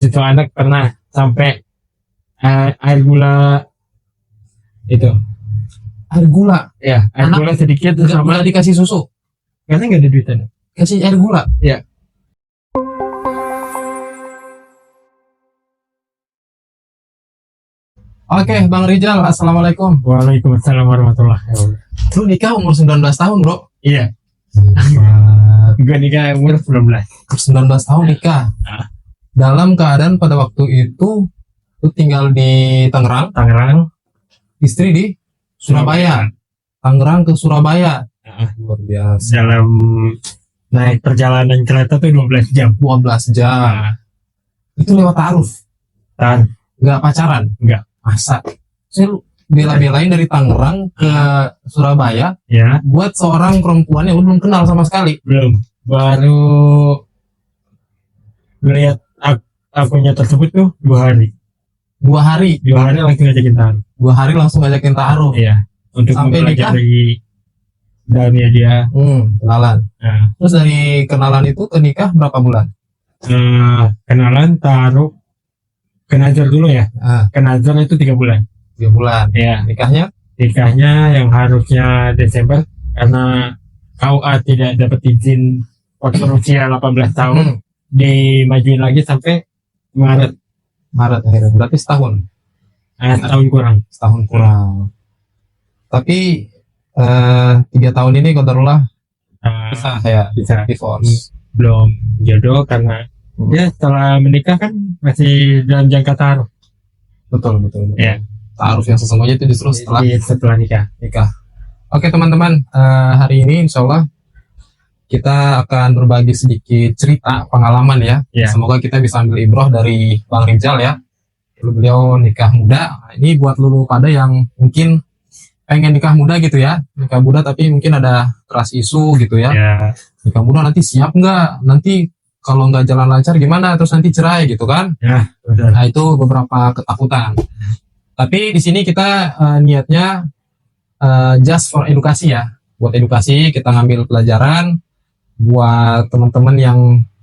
susu anak pernah sampai air gula itu. Air gula. Ya, air Anak gula sedikit terus nggak sama dikasih susu, karena nggak ada duitnya. kasih air gula. Ya. Oke, Bang Rizal, assalamualaikum. Waalaikumsalam warahmatullahi wabarakatuh. Lu nikah umur 19 tahun, bro. Iya, gue nikah umur 19. 19 tahun nikah. Dalam keadaan pada waktu itu lu tinggal di Tangerang, Tangerang, istri di Surabaya. Tangerang ke Surabaya. Luar biasa. dalam naik perjalanan kereta tuh 12 jam. 12 jam. Itu lewat taaruf, Dan nggak pacaran. Nggak. Masa? Saya bela-belain dari Tangerang ke Surabaya ya, buat seorang perempuan yang lu belum kenal sama sekali. belum, baru melihat akunnya tersebut tuh 2 hari. 2 hari. 2 hari langsung ngajakin taruh. 2 hari langsung ngajakin taaruf. Iya, untuk Sampai mempelajari dalamnya dia. Kenalan. Nah, Terus dari kenalan itu ke nikah berapa bulan? kenalan, taruh, kenazar dulu ya. Kenazar itu 3 bulan. 3 bulan. Ya, Nikahnya? nikahnya yang harusnya Desember karena KUA tidak dapat izin waktu usia 18 tahun, dimajuin lagi sampai Maret. Maret akhirnya. Berarti setahun. Setahun kurang. Setahun kurang. Tapi 3 tahun ini qadarullah bisa saya Bisa. divorce. Belum jodoh karena dia setelah menikah kan masih dalam jangka taruh. Betul. Ya. Taaruf yang sesungguhnya itu justru setelah Setelah nikah. nikah. Oke teman-teman, hari ini insya Allah kita akan berbagi sedikit cerita pengalaman ya. Ya. Semoga kita bisa ambil ibroh dari Bang Rizal ya. Beliau nikah muda. Nah, ini buat lulu pada yang mungkin pengen nikah muda gitu ya, nikah muda tapi mungkin ada trust isu gitu ya. Ya. Nikah muda nanti siap nggak? Nanti kalau nggak jalan lancar gimana? Terus nanti cerai gitu kan? Ya, betul. Nah itu beberapa ketakutan. Tapi di sini kita niatnya just for edukasi ya. Buat edukasi kita ngambil pelajaran buat teman-teman yang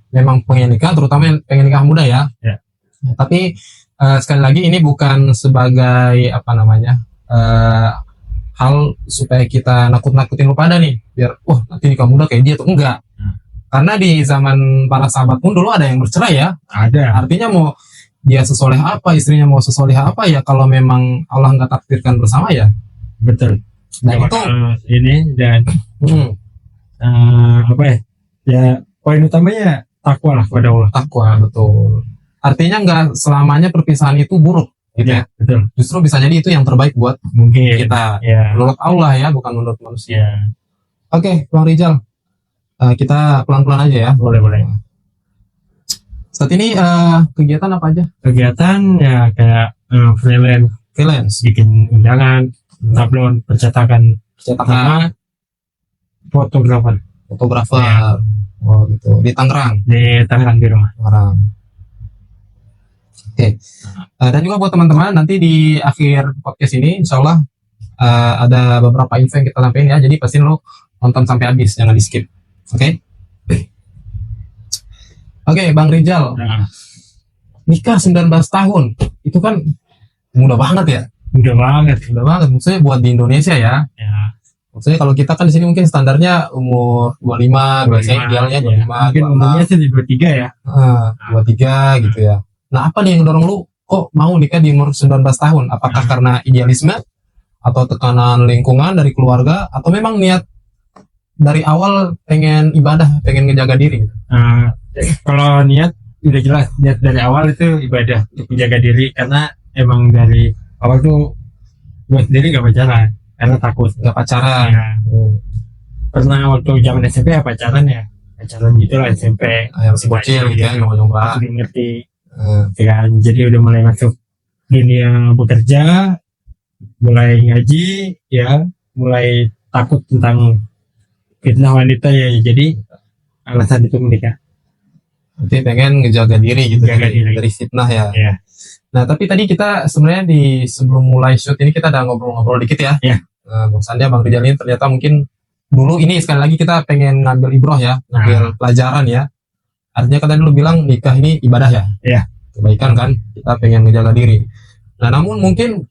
memang pengen nikah, terutama yang pengen nikah muda ya. Ya. Tapi sekali lagi ini bukan sebagai apa namanya hal supaya kita nakut-nakutin lu pada nih, biar nanti nikah muda kayak dia tuh enggak. Karena di zaman para sahabat pun dulu ada yang bercerai ya. Ada. Artinya mau dia sesoleh apa, istrinya mau sesoleh apa ya, kalau memang Allah nggak takdirkan bersama ya. Betul. Nah itu ini dan apa ya? Ya poin utamanya takwa lah kepada Allah. takwa, betul. Artinya nggak selamanya perpisahan itu buruk gitu ya. Betul. Justru bisa jadi itu yang terbaik buat Mungkin. kita. Ya. Menurut Allah ya, bukan menurut manusia. Ya. Oke, Bang Rizal, kita pelan-pelan aja ya. Boleh. Saat ini kegiatan apa aja? Kegiatan ya kayak Freelance, bikin undangan, sablon, percetakan, cetakan, fotografer fotografer. Ya. Oh gitu. Di Tangerang. di Tangerang di rumah. Tangerang. Oke. Dan juga buat teman-teman nanti di akhir podcast ini insya Allah ada beberapa info yang kita sampaikan ya. Jadi pastiin lo nonton sampai habis, jangan di skip. Oke. Oke, Bang Rizal, Nah, nikah 19 tahun. Itu kan mudah banget ya. udah banget. Mudah banget. Maksudnya buat di Indonesia ya. Ya. Maksudnya kalau kita kan di sini mungkin standarnya umur 25, biasanya idealnya 25, Mungkin 24. umurnya sih di 23 ya. 23 gitu ya. Nah, apa nih yang dorong lu kok mau nikah di umur 19 tahun? Apakah karena idealisme atau tekanan lingkungan dari keluarga atau memang niat dari awal pengen ibadah, pengen ngejaga diri? Kalau niat udah jelas, niat dari awal itu ibadah untuk menjaga diri, karena emang dari awal tuh gue sendiri gak pacaran karena takut. Gak pacaran. Ya. Pernah waktu zaman SMP ya pacaran gitu lah SMP. Masih bocil gitu ya, nyoba-nyoba. Masih ngerti. Kan, jadi udah mulai masuk dunia bekerja, mulai ngaji ya, mulai takut tentang fitnah wanita ya, jadi alasan itu menikah. Berarti pengen ngejaga diri gitu Jaga diri. dari fitnah ya. Ya. Nah, tapi tadi kita sebenarnya sebelum mulai shoot ini kita udah ngobrol-ngobrol dikit ya. Ya. Bahwasannya Bang Rizal ini ternyata mungkin dulu ini sekali lagi kita pengen ngambil ibroh ya, ngambil pelajaran ya. Artinya kan tadi lu bilang nikah ini ibadah ya. Iya. kebaikan kan, kita pengen menjaga diri. Nah, namun mungkin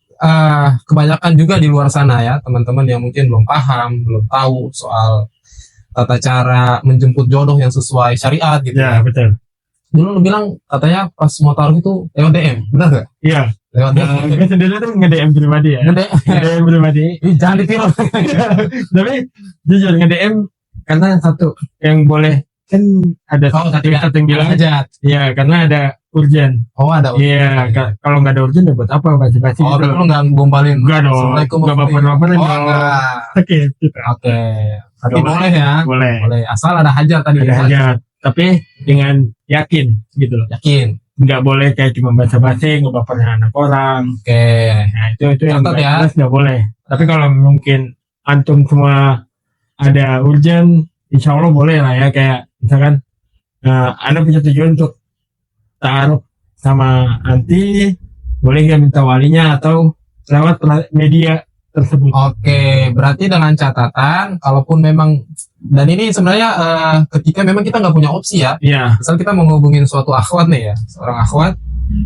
kebanyakan juga di luar sana ya, teman-teman yang mungkin belum paham, belum tahu soal tata cara menjemput jodoh yang sesuai syariat gitu. Ya, betul. Dulu lu bilang katanya pas mau taruh itu lewat DM, benar gak? Iya. Lewat DM. Gue sendiri tuh nge-DM pribadi ya. Nge-DM pribadi. Jangan ditiru. Tapi jujur nge-DM karena satu yang boleh kan ada satu yang bilang aja. iya karena ada urgent. Oh, ada. Iya, kalau nggak ada urgent ya buat apa basi-basi Oh, gitu. lu nggak gombalin. Enggak dong. Assalamualaikum. Enggak baper-baperin Oh, dong. enggak. Sakit gitu. Oke. Berarti boleh ya. Boleh. Boleh. Asal ada hajat tadi. Ada hajat. Tapi dengan yakin gitu loh. Yakin. Nggak boleh kayak cuma basa-basi ngebaperin anak orang. Oke. Nah itu yang Catat ya. nggak boleh. Tapi kalau mungkin antum semua ada urgent, insya Allah boleh lah ya, kayak misalkan Anda punya tujuan untuk taruh sama anti, boleh nggak minta walinya atau lewat media tersebut. Oke, berarti dengan catatan, kalaupun memang, dan ini sebenarnya ketika memang kita nggak punya opsi ya, Iya. misal kita mau ngehubungin suatu akhwat nih ya, seorang akhwat,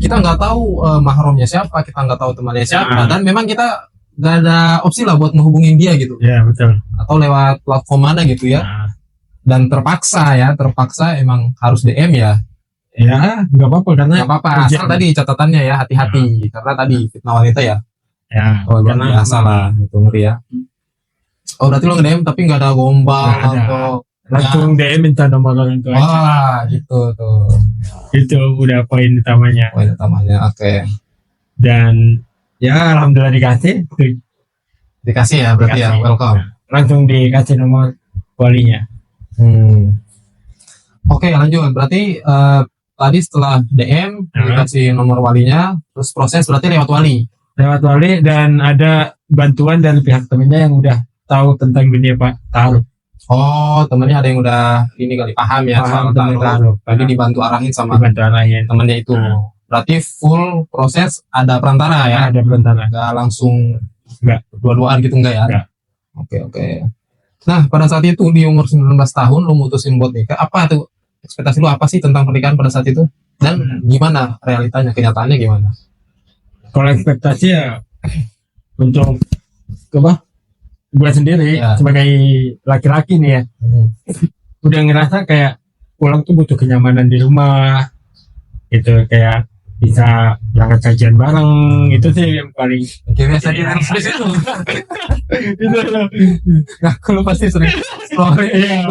kita nggak tahu mahramnya siapa, kita nggak tahu temannya siapa, dan memang kita nggak ada opsi lah buat ngehubungin dia gitu, Iya betul. atau lewat platform mana gitu ya, dan terpaksa emang harus DM ya, Ya nggak apa-apa karena nggak apa-apa, asal urgent. tadi catatannya ya hati-hati, karena tadi fitnah wanita ya. Ya, Oh, luar karena biasa lah, itu ngeri ya. Oh, berarti lo nge-DM tapi nggak ada gombal Nggak ada. atau langsung DM minta nomor orang tua. wah, gitu tuh. Itu udah poin utamanya. Poin utamanya, oke. Dan ya alhamdulillah dikasih. Dikasih ya, berarti ya, Dikasih. welcome. Langsung dikasih nomor walinya. Oke, lanjut. Berarti tadi setelah DM dikasih nomor walinya, terus proses berarti lewat wali. Lewat wali dan ada bantuan dari pihak temennya yang udah tahu tentang dunia Pak taruh. Oh, temennya ada yang udah ini kali paham ya Paham soal tentang taruh. taruh. Tadi dibantu arahin sama Dibantu arahin. temennya itu. Berarti full proses ada perantara ya, Ada perantara. nggak langsung Nggak. dua-duaan gitu enggak ya? Nggak. Oke. Nah, pada saat itu di umur 19 tahun lu mutusin buat nikah. Apa tuh ekspektasi lu apa sih tentang pernikahan pada saat itu? Dan gimana realitanya, kenyataannya gimana? Kalau ekspektasi ya untuk apa? Gue sendiri Ya. sebagai laki-laki nih ya, udah ngerasa kayak pulang tuh butuh kenyamanan di rumah, gitu kayak bisa berangkat kajian bareng, itu sih yang paling. Akhirnya saya Itu loh. Nah, lu pasti sering story Iya.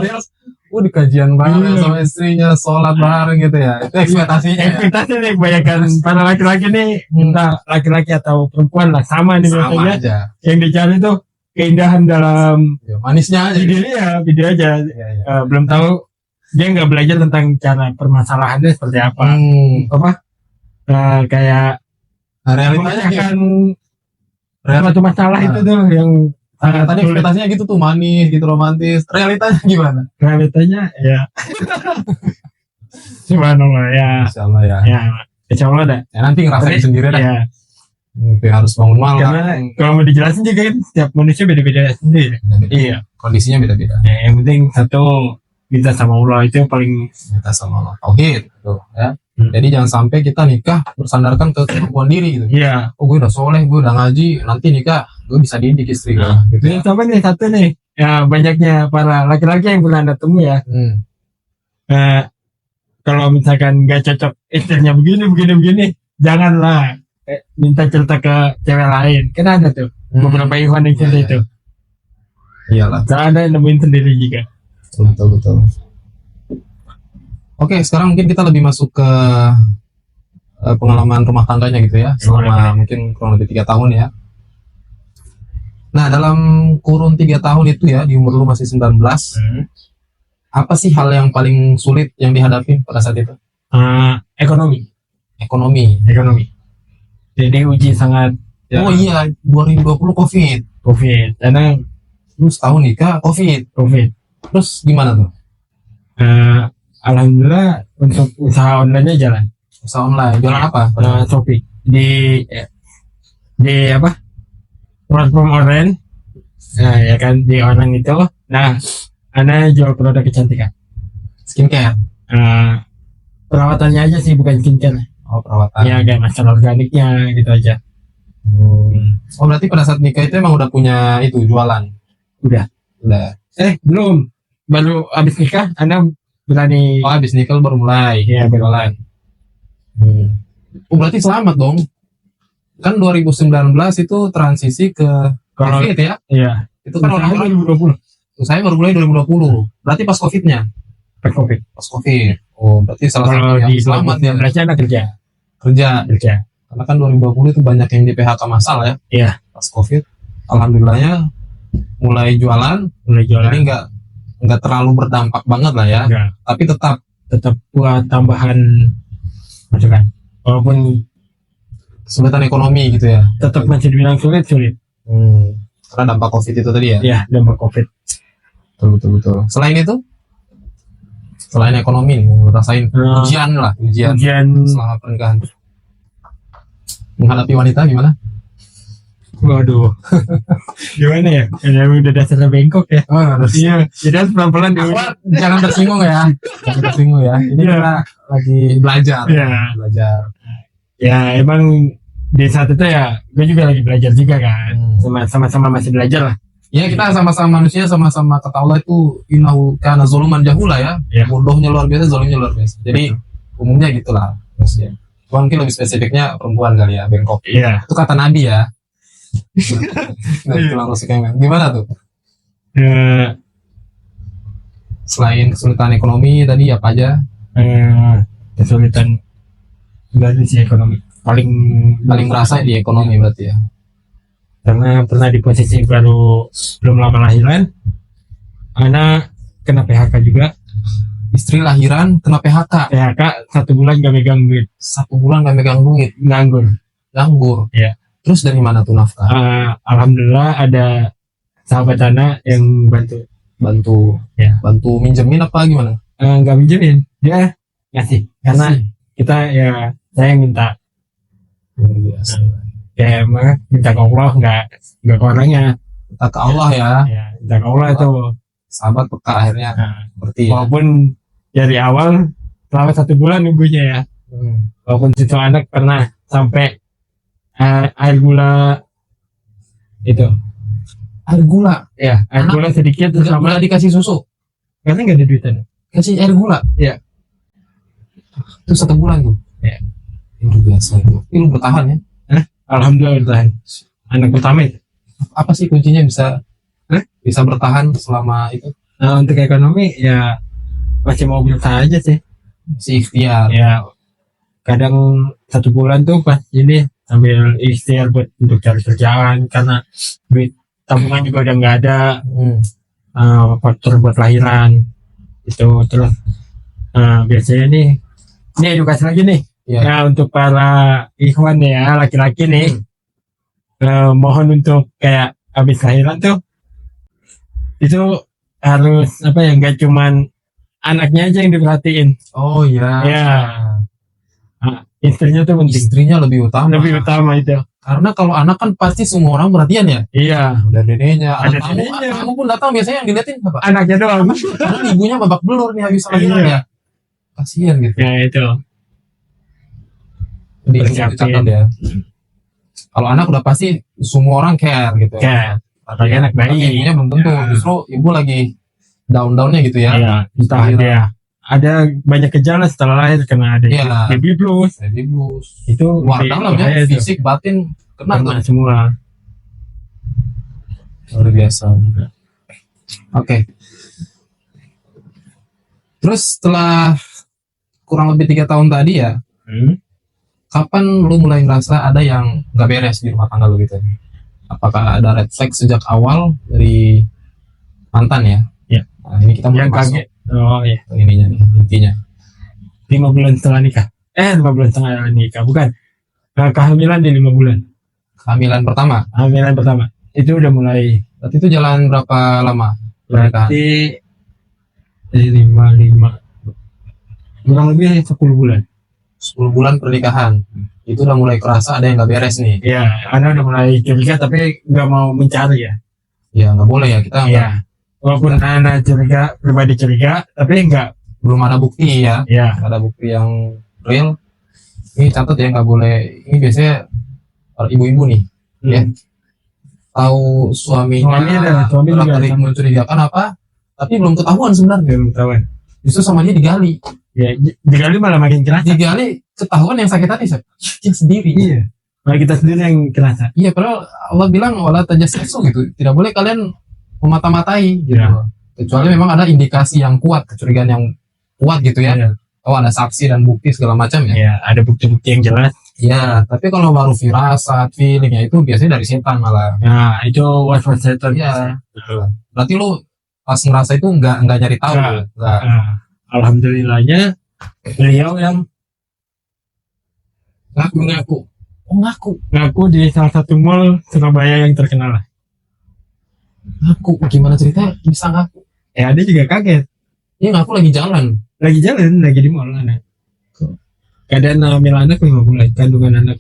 di kajian bareng Iya. sama istrinya, sholat bareng gitu ya. Itu ekspektasinya ya. Ekspektasi nih kebanyakan para laki-laki nih, entah laki-laki atau perempuan lah sama nih Sama biasanya. aja. Yang dicari tuh keindahan dalam Ya, manisnya aja. video aja. Iya. Belum tahu, dia nggak belajar tentang cara permasalahannya seperti apa. Apa kayak Nah, realitanya memecahkan Real- suatu masalah itu tuh yang Nah, tadi sulit. ekspektasinya gitu tuh, manis gitu, romantis. Realitanya gimana? Realitanya ya subhanallah ya. Insya Allah ya. Ya insya Allah dah. Ya, nanti ngerasain Tapi, sendiri dah. ya, Mungkin harus bangun malam. karena kalau mau dijelasin juga kan setiap manusia beda-beda sendiri. Iya. Kondisinya beda-beda. Ya, yang penting satu kita sama Allah itu yang paling. Kita sama Allah. Tauhid tuh ya. Hmm. Jadi jangan sampai kita nikah bersandarkan ke kemampuan diri gitu. Iya. Oh, gue udah soleh, gue udah ngaji, nanti nikah gue bisa didik istri gue. Nah, Gitu ya. ini sama nih satu nih. Ya banyaknya para laki-laki yang pernah anda temui ya. Kalau misalkan nggak cocok istrinya begini, janganlah minta cerita ke cewek lain. Kan ada tuh beberapa ikhwan yang cerita itu. Iyalah. Ada yang nemuin sendiri juga. Betul. Oke, sekarang mungkin kita lebih masuk ke pengalaman rumah tangganya gitu ya, selama mungkin kurang lebih 3 tahun ya. Nah, dalam kurun 3 tahun itu ya, di umur lu masih 19, apa sih hal yang paling sulit yang dihadapi pada saat itu? Ekonomi. Ekonomi. Jadi uji sangat. Ya, Oh iya, 2020 COVID. Karena Lu setahun nikah, COVID. COVID. Terus gimana tuh? Alhamdulillah untuk usaha online-nya jalan. Usaha online, jualan apa? Shopee di apa? Platform online. Nah, ya kan di online itu. Nah, Ana jual produk kecantikan. Skincare. Perawatannya aja sih, bukan skincare. Oh, perawatan. Ya kayak masalah organiknya gitu aja. Oh, berarti pada saat nikah itu emang udah punya itu jualan. Udah. Belum, baru abis nikah Anda berani. Oh, habis nikah baru mulai. Iya, jualan. Oh, berarti selamat dong. Kan 2019 itu transisi ke Kalau COVID ya. iya, Itu kan orang-orang 2020 saya baru mulai 2020. Berarti pas COVID-nya. pas Covid. Pas COVID. Oh, berarti salah satu Kalau yang di selamat ya. berarti Anda kerja. Kerja. Karena kan 2020 itu banyak yang di PHK massal ya. Iya. Pas COVID. Alhamdulillahnya mulai jualan. Jadi nggak terlalu berdampak banget lah ya. Enggak. Tapi Tetap buat tambahan masukan. Walaupun kesulitan ekonomi gitu ya. tetap masih dibilang sulit. Karena dampak COVID itu tadi ya. Ya, dampak Covid. Betul. Selain ekonomi nih, ngerasain ujian selama pernikahan. Menghadapi wanita gimana? Waduh. Gimana ya? Ya udah dasarnya bengkok ya. Oh, harus. Iya, jadi harus pelan-pelan dulu. Jangan tersinggung ya. Ini Iya. kita lagi belajar. Iya. Ya emang di saat itu ya gue juga lagi belajar juga kan. Sama-sama masih belajar lah. Ya, kita sama-sama manusia, sama-sama kata Allah itu innahu kana zuluman jahula ya. Ya. Bodohnya luar biasa, zalimnya luar biasa. Jadi umumnya gitulah maksudnya. Mungkin lebih spesifiknya perempuan kali ya, bengkok. Iya. Itu kata Nabi ya. Nah, tulang rusuknya gimana tuh? Selain kesulitan ekonomi tadi apa aja? Kesulitan dari si ekonomi paling Merasa di ekonomi berarti ya. karena pernah di posisi belum lama lahiran, anak kena PHK juga. Istri lahiran kena PHK. 1 bulan gak megang duit. 1 bulan gak megang duit. Nganggur. Iya. Terus dari mana tuh nafkah? Alhamdulillah ada sahabat anak yang bantu Minjemin apa gimana? nggak minjemin, dia ngasih karena kita ya saya minta ya emang minta ke Allah nggak ke orangnya, Minta ke Allah ya. minta ke Allah itu. Sahabat peka akhirnya. Berarti ya. Walaupun dari awal selama 1 bulan nunggunya ya, walaupun situ anak pernah sampai air gula itu. Air gula. Ya, air gula sedikit terus sama Nggak dikasih susu. karena nggak ada duitan. Kasih air gula. Iya. Itu 1 bulan tuh. Iya. Itu biasa itu. Lu bertahan ya. Alhamdulillah bertahan. Anak pertama itu. Apa sih kuncinya bisa bertahan selama itu? Nah, untuk ekonomi ya masih mau berusaha aja sih. Si ikhtiar. Ya kadang 1 bulan tuh pas ini sambil ikhtiar buat untuk cari kerjaan karena duit tabungan juga udah nggak ada. Faktor buat lahiran itu terus biasanya nih ini edukasi lagi nih. Iya. Ya untuk para ikhwan ya laki-laki nih, mohon untuk kayak habis lahiran tuh itu harus apa ya, nggak cuman anaknya aja yang diperhatiin. Oh iya. Ya. Istrinya tuh penting. Istrinya lebih utama. Itu. Karena kalau anak kan pasti semua orang perhatian ya. Iya. Ada dedenya, Ada tamu, dedenya. tamu pun datang biasanya yang diliatin apa? Anaknya doang. Karena ibunya babak belur nih habis lahiran Iya. ya. Kasihan gitu. Ya itu. Jadi Persiapin. dicatat ya. Kalau anak udah pasti semua orang care gitu. Kayak apalagi anak Tapi bayi. ibunya belum tentu. Ya. Justru ibu lagi down-downnya gitu ya. Iya. Entah dia ada banyak gejala setelah lahir kena ada Iya. baby blues. Baby blues. Itu Luar lebih dalam bahaya ya, itu. fisik batin kena tuh. Kena semua. Luar biasa. Oke. Terus setelah kurang lebih 3 tahun tadi ya, kapan lu mulai ngerasa ada yang nggak beres di rumah tangga lu gitu? Apakah ada red flag sejak awal dari mantan ya? Iya. Nah, ini kita mulai Yang masuk kaget. Oh iya. ke ininya nih, intinya. 5 bulan setelah nikah. 5 bulan setelah nikah, bukan. Kehamilan di 5 bulan. Kehamilan pertama. Kehamilan pertama. Itu udah mulai. Berarti itu jalan berapa lama pernikahan? Berarti 5 kurang lebih 10 bulan. 10 bulan pernikahan. Itu udah mulai kerasa ada yang nggak beres nih. Iya, Anda udah mulai curiga tapi nggak mau mencari ya. Ya nggak boleh ya, kita Iya. Walaupun Anda curiga, pribadi curiga, tapi nggak. belum ada bukti ya. Ya. Nggak ada bukti yang real. Ini catat ya, nggak boleh. Ini biasanya para ibu-ibu nih, ya. Tahu suaminya Suami juga kali sama. mencurigakan apa, tapi belum ketahuan sebenarnya. Belum ketahuan. Justru sama dia digali. Ya, digali malah makin kerasa. Digali ketahuan yang sakit hati siapa? Dia sendiri. Iya. Malah kita sendiri yang kerasa. Iya, padahal Allah bilang wala tajassasu gitu. Tidak boleh kalian memata-matai gitu. Ya. Kecuali memang ada indikasi yang kuat, kecurigaan yang kuat gitu ya. Iya. Oh, ada saksi dan bukti segala macam ya. Ya, ada bukti-bukti yang jelas. Iya, tapi kalau baru firasat, feeling ya itu biasanya dari setan malah. Nah, itu was-was setan. Iya. Betul. Berarti lu pas ngerasa itu nggak nyari tahu. Nggak. Nggak. Nah, alhamdulillahnya beliau yang ngaku Oh, ngaku di salah satu mall Surabaya yang terkenal. gimana ceritanya bisa ngaku? Ya, dia juga kaget. Dia ngaku lagi jalan. Lagi jalan, lagi di mall anak. Keadaan hamil anak 5 bulan, kandungan anak.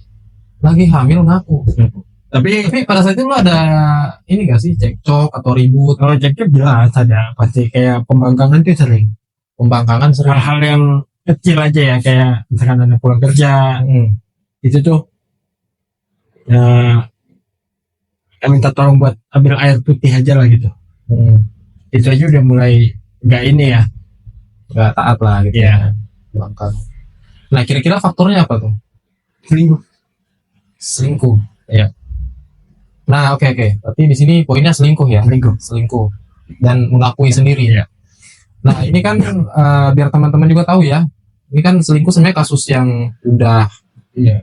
Lagi hamil ngaku. Tapi Tapi pada saat itu lu ada ini gak sih cekcok atau ribut? kalau cekcok jelas ada, pasti kayak pembangkangan tuh sering. Pembangkangan sering. Hal-hal yang kecil aja ya, kayak misalkan anak pulang kerja, itu tuh ya minta tolong buat ambil air putih aja lah gitu. Itu aja udah mulai nggak ini ya. Nggak taat lah gitu. Iya. Pembangkang. Nah, kira-kira faktornya apa tuh? Selingkuh. Selingkuh. Iya. Nah, oke. Berarti di sini poinnya selingkuh ya. Selingkuh. Dan mengakui sendiri. Iya. Nah, ini kan biar teman-teman juga tahu ya. Ini kan selingkuh sebenarnya kasus yang udah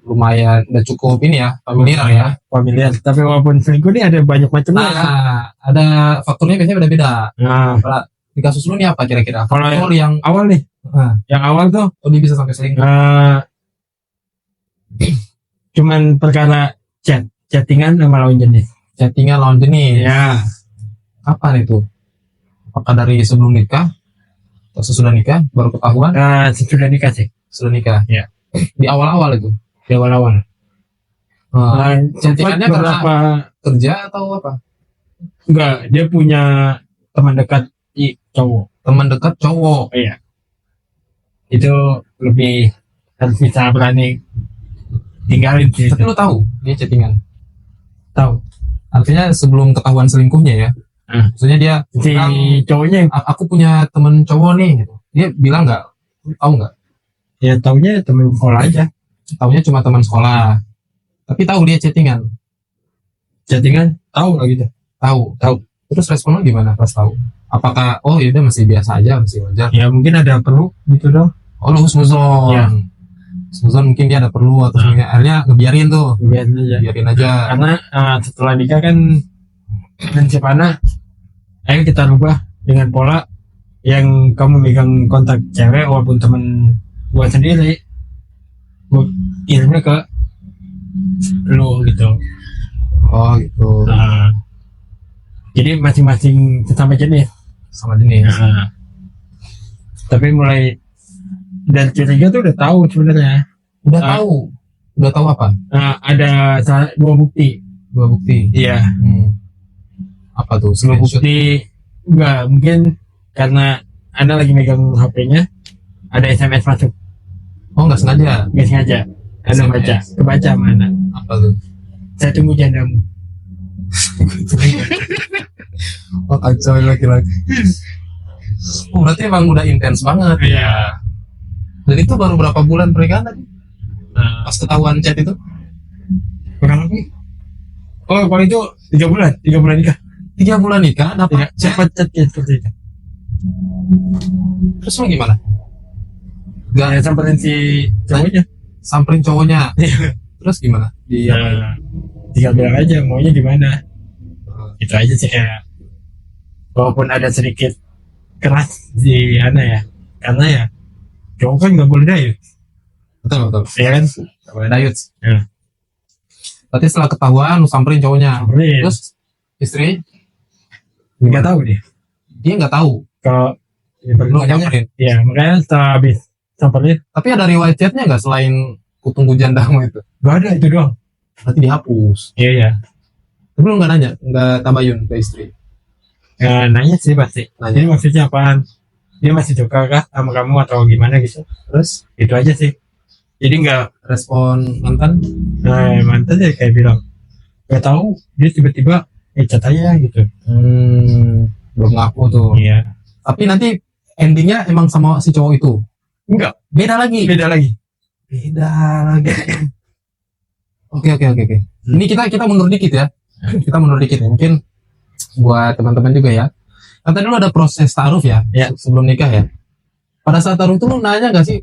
lumayan, udah cukup ini ya, familiar ya. Familiar. Tapi walaupun selingkuh ini ada banyak macamnya. Nah, ada faktornya biasanya beda-beda. Nah, Di kasus lu nih apa kira-kira? Kalau Faktor yang awal nih, Nah. yang awal tuh dia bisa sampai selingkuh. Cuman perkara chattingan sama lawan jenis. Chattingan lawan jenis. Ya, Kapan itu? Apakah dari sebelum nikah atau sesudah nikah baru ketahuan? sesudah nikah sih, Sudah nikah. Iya. Di awal-awal itu. di awal-awal. Chattingannya karena berapa? kerja atau apa? Enggak, dia punya teman dekat cowok. Teman dekat cowok. Iya. Itu lebih harus bisa berani tinggalin sih. Tapi lu tahu dia chattingan. Tahu. Artinya sebelum ketahuan selingkuhnya ya. Maksudnya dia Si bilang, cowoknya aku punya temen cowok nih gitu. Dia bilang nggak? Tahu nggak? ya taunya temen sekolah aja. Taunya cuma teman sekolah. Tapi tahu dia chattingan. Chattingan tahu lah gitu. Tahu. Terus respon lu gimana pas tahu? Apakah ya udah masih biasa aja, masih wajar? Ya mungkin ada perlu gitu dong. Oh, lu husnuzon. Iya. Husnuzon mungkin dia ada perlu atau akhirnya ngebiarin tuh. Biarin aja. Karena setelah nikah kan prinsip anak, ayo kita rubah dengan pola yang kamu megang kontak cewek walaupun temen gua sendiri, gua kirimnya ke lu gitu. Oh gitu. Jadi masing-masing sesama jenis. Sama jenis. Tapi mulai dari curiga tuh udah tahu sebenarnya. Udah tahu. Udah tahu apa? Ada dua bukti. Iya. Apa tuh? Dua bukti. Enggak, mungkin karena Anda lagi megang HP-nya, ada SMS masuk. Oh, nggak sengaja. Nggak sengaja. Anda baca, kebaca mana? Apa tuh? Saya tunggu jandamu. Oh, kacau laki-laki. Oh, berarti emang udah intens banget. Iya. Dan itu baru berapa bulan pernikahan tadi? Pas ketahuan chat itu? Kurang lebih. Oh, kalau itu 3 bulan nikah. 3 bulan nikah, dapat Cepat chat ya seperti itu. Terus lu gimana? Ya samperin si cowoknya. Samperin cowoknya. Terus gimana? Tinggal bilang aja maunya gimana. Itu aja sih, kayak walaupun ada sedikit keras di Ana ya, karena ya cowok kan nggak boleh dayut. Betul. Iya kan? Gak boleh dayut. Ya. Berarti setelah ketahuan lu samperin cowoknya. Terus istri nggak tahu deh. Dia nggak tahu Kalau lu nyamperin. ya makanya setelah habis samperin, Tapi ada riwayat chatnya nggak selain kutunggu jandamu itu? nggak ada itu doang. Berarti dihapus. Iya. Tapi lu nggak nanya, nggak tabayun ke istri? Nanya sih pasti. Nanya. Jadi maksudnya apaan? Dia masih suka kah sama kamu atau gimana gitu? Terus Itu aja sih. Jadi nggak Respon mantan? mantan ya kayak bilang nggak tahu, dia tiba-tiba cat aja gitu. Belum ngaku tuh. Iya. Tapi nanti endingnya emang sama si cowok itu? Enggak, Beda lagi? beda lagi. Beda lagi. Oke. Ini kita mundur dikit ya. Kita mundur dikit ya. Mungkin buat teman-teman juga ya. Kan tadi lu ada proses taruh ya, Ya. sebelum nikah ya. Pada saat taruh itu lu nanya gak sih,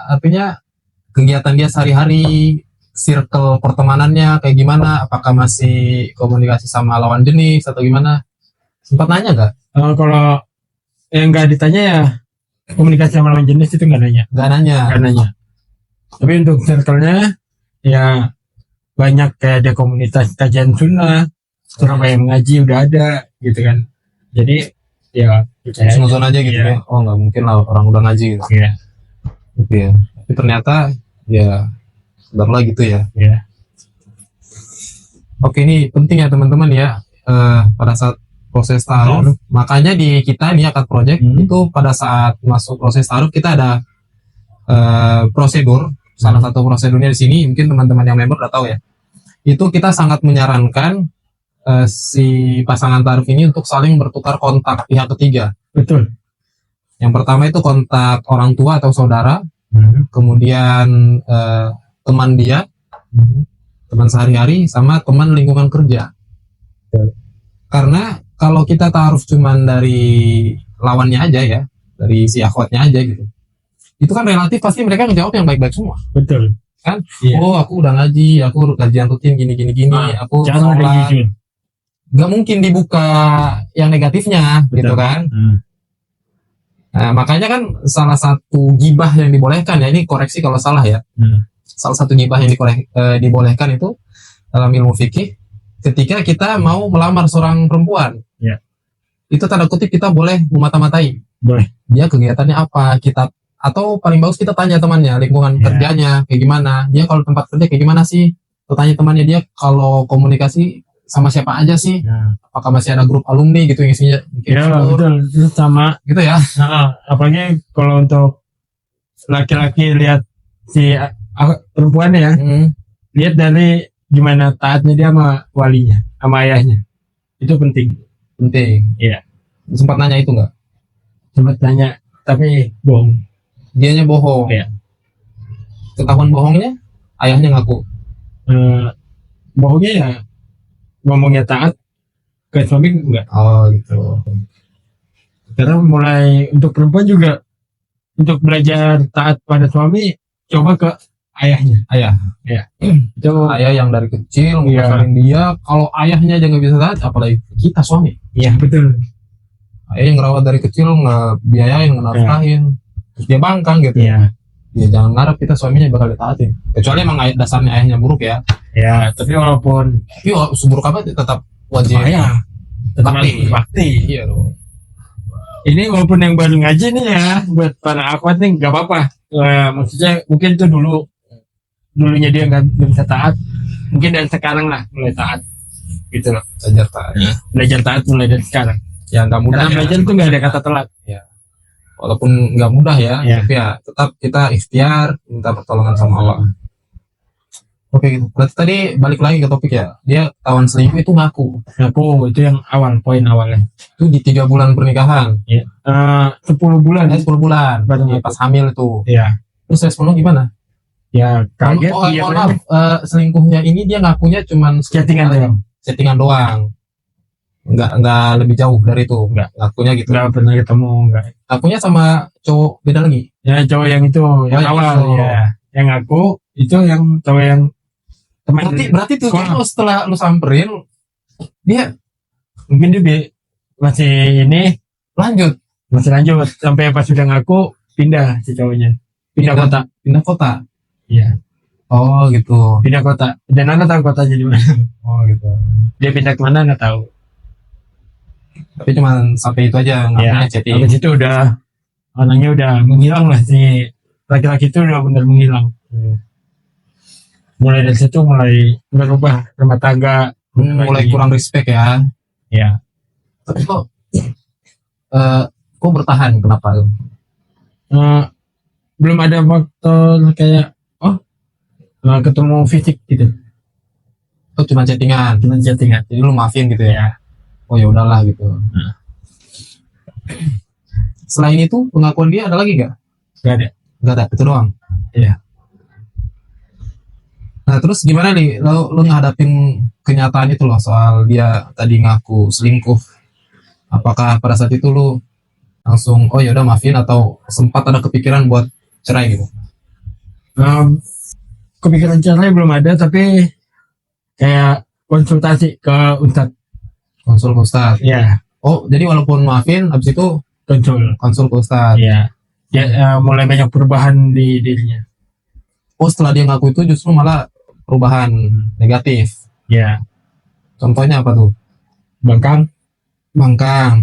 artinya kegiatan dia sehari-hari, circle pertemanannya kayak gimana? Apakah masih komunikasi sama lawan jenis atau gimana? Sempat nanya gak? Kalau yang nggak ditanya ya komunikasi sama lawan jenis itu nggak nanya. Gak nanya. Nggak nanya. Tapi untuk circle-nya ya banyak, kayak ada komunitas kajian sunnah, Surabaya mengaji udah ada gitu kan. Jadi ya percaya aja. Nonton aja gitu Iya. ya. Oh nggak mungkin lah orang udah ngaji gitu. Iya. Gitu ya. Tapi ternyata ya sebenarnya gitu ya. Iya. Oke, ini penting ya teman-teman ya. Pada saat proses taruh, makanya di kita ini akad project itu pada saat masuk proses taruh kita ada prosedur. Salah satu prosedurnya di sini mungkin teman-teman yang member udah tahu ya. Itu kita sangat menyarankan si pasangan taruh ini untuk saling bertukar kontak pihak ketiga. Betul. Yang pertama itu kontak orang tua atau saudara, kemudian teman dia, teman sehari-hari, sama teman lingkungan kerja. Karena kalau kita taruh cuman dari lawannya aja ya, dari si akhwatnya aja gitu, itu kan relatif pasti mereka ngejawab yang baik-baik semua. Betul. Kan? Iya. Oh aku udah ngaji, aku kajian rutin gini, aku Jangan ada sholat. jujur. Gak mungkin dibuka yang negatifnya, Betul. gitu kan? Nah, makanya kan salah satu gibah yang dibolehkan ya, ini koreksi kalau salah ya. Salah satu gibah yang dibolehkan itu dalam ilmu fikih, ketika kita mau melamar seorang perempuan, Ya. itu tanda kutip kita boleh memata-matai. Boleh. Dia kegiatannya apa, kita atau paling bagus kita tanya temannya, lingkungan Ya. kerjanya kayak gimana, dia kalau tempat kerja kayak gimana sih, kita tanya temannya dia kalau komunikasi sama siapa aja sih, apakah masih ada grup alumni gitu yang isinya mungkin Ya syukur, betul. Itu sama. gitu ya. Apalagi kalau untuk laki-laki lihat si perempuannya ya, lihat dari gimana taatnya dia sama walinya, sama ayahnya. Itu penting. Penting. Iya. Sempat nanya itu nggak? Sempat tanya, tapi bohong. Dianya bohong. Iya. Ketahuan bohongnya, ayahnya ngaku. Bohongnya ya ngomongnya taat, ke suami enggak. Oh gitu. Karena mulai untuk perempuan juga, untuk belajar taat pada suami, coba ke ayahnya. Ayah. Ya. Itu Ayah yang dari kecil Iya. ngebesarin dia. Kalau ayahnya aja nggak bisa taat, apalagi kita suami. iya betul. Ayah yang ngerawat dari kecil, ngebiayain, ngenafkahin, terus dia bangkang gitu. Iya. Ya jangan ngarep kita suaminya bakal ditaatin. Kecuali emang dasarnya ayahnya buruk ya. Ya, tapi walaupun Tapi seburuk apa tetap wajib. ayah tetap Bakti. bakti. Iya dong. Ini walaupun yang baru ngaji nih ya, buat para akhwat nih nggak apa-apa. Maksudnya mungkin itu dulunya dia nggak bisa taat, mungkin dari sekarang lah mulai taat, gitu loh. Belajar taat. Belajar taat mulai dari sekarang. Ya nggak mudah. Karena Ya. belajar tuh nggak ada kata telat. Walaupun nggak mudah ya, Iya. tapi ya tetap kita ikhtiar minta pertolongan sama Allah. Oke gitu. Berarti tadi balik lagi ke topik ya. Dia kawan selingkuh itu ngaku. Itu yang awal, poin awalnya. Itu di 3 bulan pernikahan. 10 bulan. 10 bulan. Baru Ya, ngaku. pas hamil itu. Ya, Terus respon lo gimana? ya kaget. Mohon maaf, selingkuhnya ini dia ngakunya cuman Chattingan doang. settingan doang. Nggak lebih jauh dari itu. Nggak. Ngakunya gitu. Nggak pernah ketemu, nggak. Ngakunya sama cowok beda lagi. Ya cowok yang itu, yang yang awal itu. ya. Yang aku itu yang cowok yang teman. Berarti tuh Sekolah. lo setelah lu samperin dia Mungkin dia masih ini lanjut masih lanjut sampai pas sudah ngaku pindah si cowoknya. Pindah kota. Iya, Oh gitu. pindah kota. Dan anak tahu kotanya di mana. Oh gitu. Dia pindah kemana nggak tahu. Tapi cuman sampai itu aja ngakunya chatting. Habis itu udah orangnya udah menghilang lah, si laki-laki itu udah benar menghilang. Mulai dari situ mulai berubah rumah tangga. Mulai kurang respect ya. Ya. Tapi kok bertahan kenapa? Belum ada faktor kayak ketemu fisik gitu, Oh, cuma chattingan. cuma chattingan. Jadi lu maafin gitu ya. Ya. Oh ya udahlah gitu. Selain itu pengakuan dia ada lagi nggak? Gak ada. Nggak ada, itu doang. Iya. Nah terus gimana nih lo ngadapin kenyataan itu loh soal dia tadi ngaku selingkuh? Apakah pada saat itu lo langsung oh ya udah maafin atau sempat ada kepikiran buat cerai gitu? Kepikiran cerai belum ada, tapi kayak konsultasi ke Ustadz. Konsul ke Ustadz. Ya, Oh jadi walaupun maafin habis itu konsul ke Ustadz. Iya. Ya, mulai banyak perubahan di dirinya. Oh setelah dia ngaku itu justru malah perubahan negatif. Ya, Contohnya apa tuh? bangkang. Bangkang.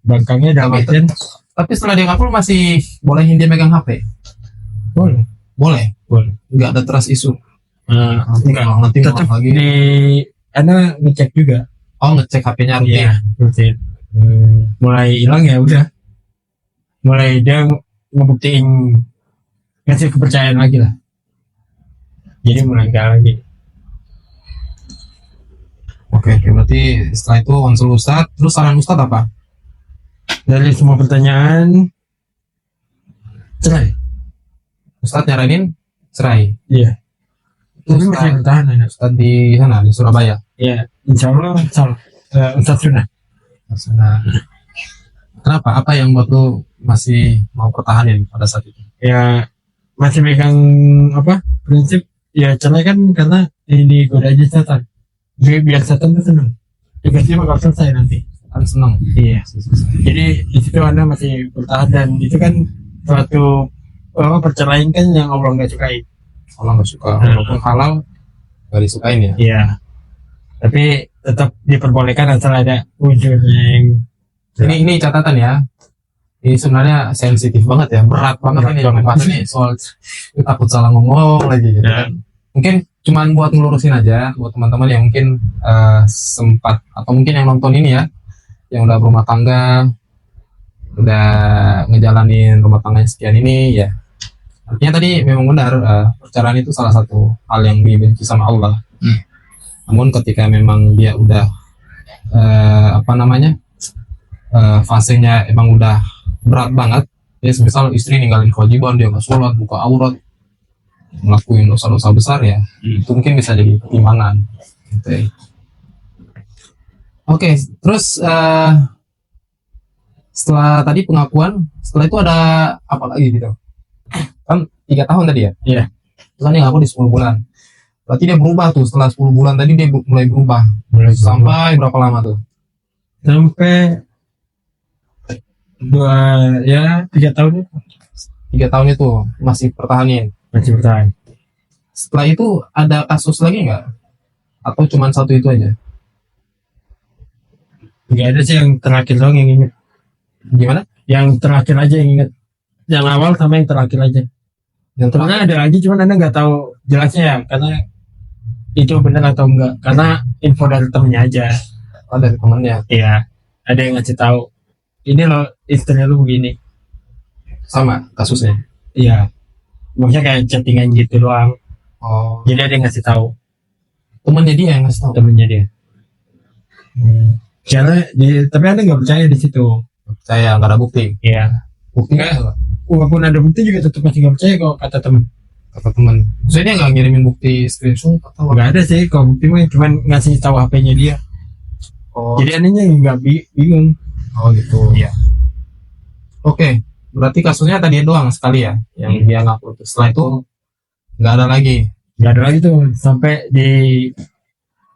Bangkangnya dalam Tapi- artian Tapi setelah dia ngaku lu masih bolehin dia megang HP? boleh. Boleh. Boleh. Nggak ada trust isu. Enggak. Nanti Tetap ngulang lagi. di Anda ngecek juga. Oh ngecek HP-nya rutin. Iya, rutin. Mulai hilang ya udah. Mulai dia ngebuktiin, ngasih kepercayaan lagi lah. Jadi mulai enggak lagi. Oke, berarti setelah itu konsul Ustadz, terus saran Ustadz apa? Dari semua pertanyaan cerai. Ustadz nyaranin cerai. Iya. Itu Tapi masih bertahan ya. Ustadz di sana di Surabaya. Iya, insya Allah salah. Ustadz sunnah. Nah, kenapa? Apa yang buat lu masih mau pertahanin pada saat itu? Ya masih megang apa prinsip ya cerai kan karena ini goda aja setan. Biar setan tuh seneng. Tugasnya bakal selesai nanti. Kan seneng. Iya. Jadi di situ Anda masih bertahan, dan itu kan suatu perceraian kan yang Allah nggak sukai. Allah nggak suka, walaupun halal nggak disukain ya. Iya. Tapi tetap diperbolehkan asal ada unsurnya yang Ini catatan ya. Ini sebenarnya sensitif banget ya, berat banget Berat ini banget. bahas ini soal takut salah ngomong lagi gitu Ya. kan. Mungkin cuman buat ngelurusin aja buat teman-teman yang mungkin sempat atau mungkin yang nonton ini ya, yang udah berumah tangga, udah ngejalanin rumah tangganya sekian ini ya. Artinya tadi memang benar perceraian itu salah satu hal yang dibenci sama Allah. Namun ketika memang dia udah fasenya emang udah berat banget, ya misal istri ninggalin kewajiban, dia nggak sholat, buka aurat, ngelakuin dosa-dosa besar ya, itu mungkin bisa jadi pertimbangan gitu ya. Oke, terus setelah tadi pengakuan, setelah itu ada apa lagi gitu? Kan 3 tahun tadi ya? Iya. Terus kan dia ngaku di 10 bulan. Berarti dia berubah tuh, setelah 10 bulan tadi dia mulai berubah. Sampai berapa lama tuh? sampai 3 tahun 3 tahun itu masih pertahanin. masih bertahan. Setelah itu ada kasus lagi nggak? Atau cuma satu itu aja? Nggak ada sih, yang terakhir doang yang inget. Gimana? Yang terakhir aja yang inget. Yang awal sama yang terakhir aja. Yang Karena ada lagi, cuman Anda nggak tahu jelasnya ya, karena itu benar atau enggak, karena info dari temennya aja. dari temannya Iya, ada yang ngasih tahu, ini loh istrinya lu begini. sama kasusnya. Iya, maksudnya kayak chattingan gitu doang. Oh, Jadi ada yang ngasih tahu temannya dia yang ngasih tahu. temennya dia. Karena tapi Anda nggak percaya di situ. Saya nggak ada bukti. Iya. Buktinya Nggak. Walaupun ada bukti juga tetap masih nggak percaya kok kata temen. kata teman. Maksudnya dia nggak ngirimin bukti screenshot atau Nggak ada sih kalau bukti mah, cuman ngasih tahu HP-nya dia. Oh, Jadi anehnya nggak bingung. oh gitu. Iya. Oke, berarti kasusnya tadi doang sekali ya, yang dia ngaku. Setelah itu nggak ada lagi. Nggak ada lagi tuh sampai di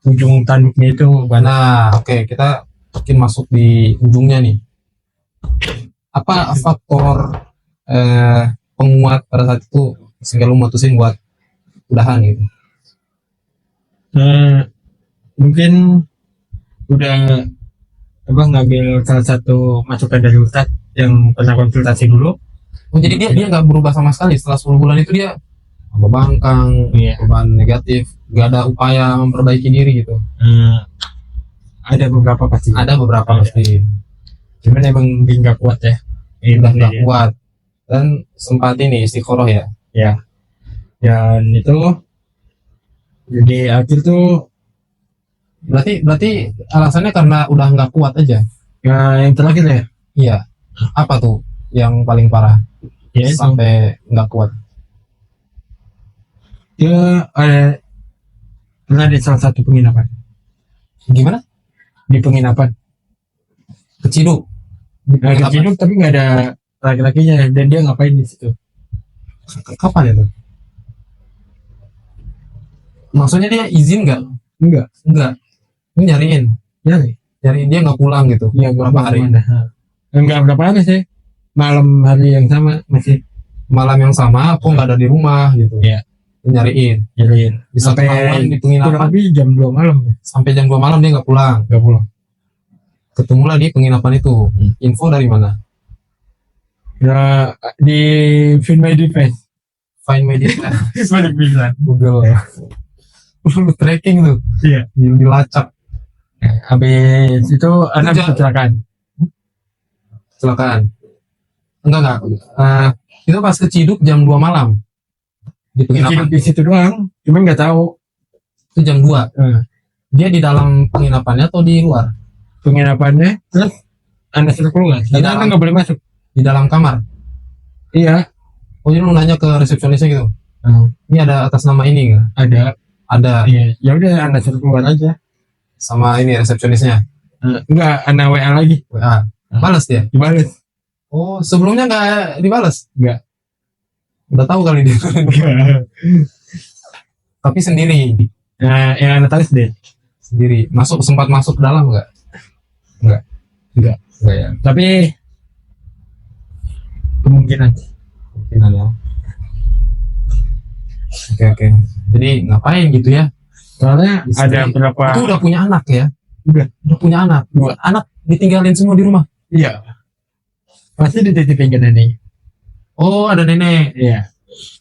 ujung tanduknya itu mana. Nah, oke, kita mungkin masuk di ujungnya nih. Apa faktor penguat pada saat itu sehingga lu mutusin buat udahan gitu? Mungkin udah ngambil salah satu masukan dari Ustadz yang pernah konsultasi dulu. Oh, jadi dia nggak berubah sama sekali setelah 10 bulan itu dia bangkang, Iya. beban negatif, nggak ada upaya memperbaiki diri gitu. Ada beberapa pasti. Ada beberapa Ada. pasti. Cuman emang dia nggak kuat ya. Udah nggak Iya. kuat dan sempat ini istiqoroh ya. Ya. Dan itu Jadi akhir tuh Berarti alasannya karena udah nggak kuat aja. ya, yang terakhir ya. Iya. Apa tuh yang paling parah Ya itu. sampai nggak kuat? Dia pernah di salah satu penginapan. Gimana? Di penginapan. Keciduk. Nah, keciduk tapi nggak ada laki-lakinya dan dia ngapain di situ? Kapan itu? Maksudnya dia izin nggak? Enggak. Enggak. Ini nyariin. Nyari. Dia nggak pulang gitu. Iya, Berapa hari? Enggak berapa hari sih. Malam hari yang sama masih Malam yang sama, kok nggak ada di rumah gitu. Iya. Nyariin. nyariin. Bisa ketahuan di kurang penginapan. lebih jam 2 malam ya. Sampai jam 2 malam dia nggak pulang. Enggak pulang. Ketemulah di penginapan itu. Info dari mana? Ya, di Find My Device. Find My Device. Balik bisa. Google ya. Tracking tuh. Iya. Dilacak. Habis itu anak Kerja. kecelakaan. Kecelakaan. Enggak. Itu pas keciduk jam 2 malam. Di penginapan. Di situ doang. Cuman nggak tahu. Itu jam 2. Eh, Dia di dalam penginapannya atau di luar? Penginapannya terus anak sudah keluar. Di Karena dalam. nggak boleh masuk. Di dalam kamar. Iya. Oh, jadi lu nanya ke resepsionisnya gitu. Ini ada atas nama ini nggak? Ada. Ada. Iya. Ya udah anak sudah keluar aja. Sama ini resepsionisnya. Enggak, anak WA lagi. WA. Balas dia. Dibales. Oh, sebelumnya nggak dibalas? Enggak. Udah tahu kali dia. Tapi sendiri. Nah, yang anak tahu deh. Sendiri. Sempat masuk ke dalam nggak? Nggak. Enggak. Nggak ya. Tapi kemungkinan. Mungkinan ya. Oke. Jadi ngapain gitu ya? Soalnya Istri. ada berapa? Itu udah punya anak ya? Udah punya anak. Dua. Anak ditinggalin semua di rumah. Iya. Pasti dititipin ke nenek. Oh, ada nenek. Iya.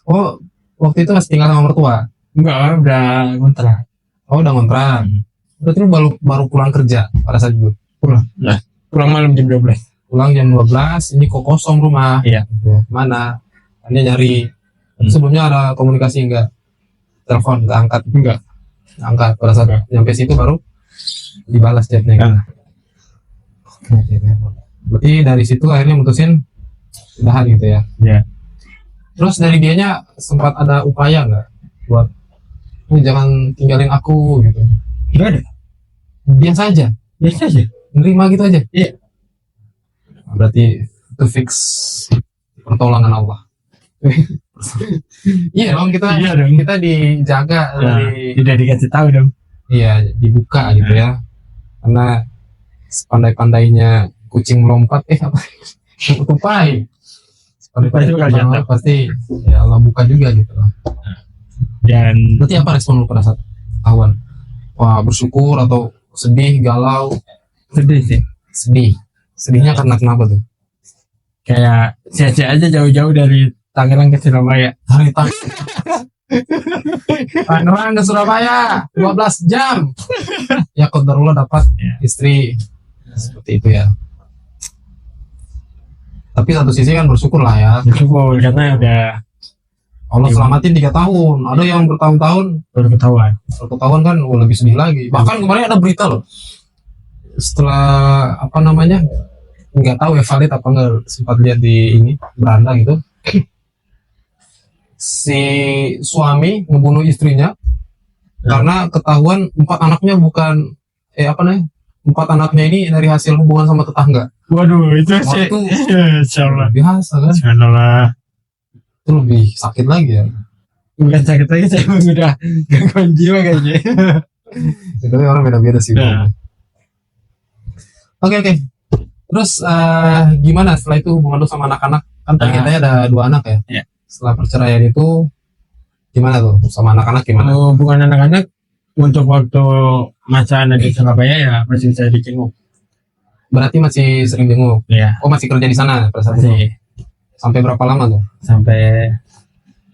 Oh, waktu itu masih tinggal sama mertua. Enggak, udah ngontrak. Oh, udah ngontrak. Berarti lu baru pulang kerja pada saat itu. Pulang malam jam 12. Pulang jam 12, ini kok kosong rumah. Iya. Mana? Dia nyari. Sebelumnya ada komunikasi enggak? Telepon enggak angkat. Enggak. Angkat pada saat nyampe situ baru dibalas chatnya. Ah. Oke. Berarti dari situ akhirnya mutusin udahan gitu ya. Iya. Terus dari dianya sempat ada upaya nggak buat jangan tinggalin aku gitu. Enggak ada. Biasa aja, Biasa aja. nerima gitu aja. Iya. Berarti itu fix pertolongan Allah. Iya dong, Iya dong. kita dijaga Nah, dari tidak dikasih tahu dong. iya dibuka gitu ya. Karena sepandai-pandainya kucing melompat apa? Tupai. Tupai juga jatuh. Pasti ya Allah buka juga gitu loh. Dan Berarti apa respon lu pada saat ketahuan? Wah, bersyukur atau sedih, galau? sedih sih. Sedih. Sedihnya karena kenapa tuh? Kayak sia-sia aja jauh-jauh dari Tangerang ke Surabaya. Hari Tangerang ke Surabaya 12 jam. Ya qadarullah dapat istri seperti itu ya. Tapi satu sisi kan bersyukur lah ya. Bersyukur karena udah Allah selamatin 3 tahun. Ada yang bertahun-tahun. baru ketahuan. Bertahun kan lebih sedih lagi. Bahkan kemarin ada berita loh. Setelah apa namanya? Nggak tahu ya valid apa nggak, sempat lihat di ini beranda gitu. Si suami membunuh istrinya karena ketahuan 4 anaknya bukan 4 anaknya ini dari hasil hubungan sama tetangga. Waduh, itu sih. Waktu Insyaallah. biasa kan, Subhanallah. itu lebih sakit lagi ya. Bukan sakit lagi, saya udah gangguan jiwa kayaknya. Itu orang beda-beda sih. Nah. Oke. Terus gimana setelah itu hubungan lu sama anak-anak? Kan tadi katanya ada 2 anak ya. Iya. Setelah perceraian itu gimana tuh sama anak-anak gimana? Hubungan anak-anak untuk waktu masa anak di Surabaya ya masih bisa dijenguk. Berarti masih sering jenguk. Ya, Oh, masih kerja di sana pada saat itu. masih Sampai berapa lama tuh? sampai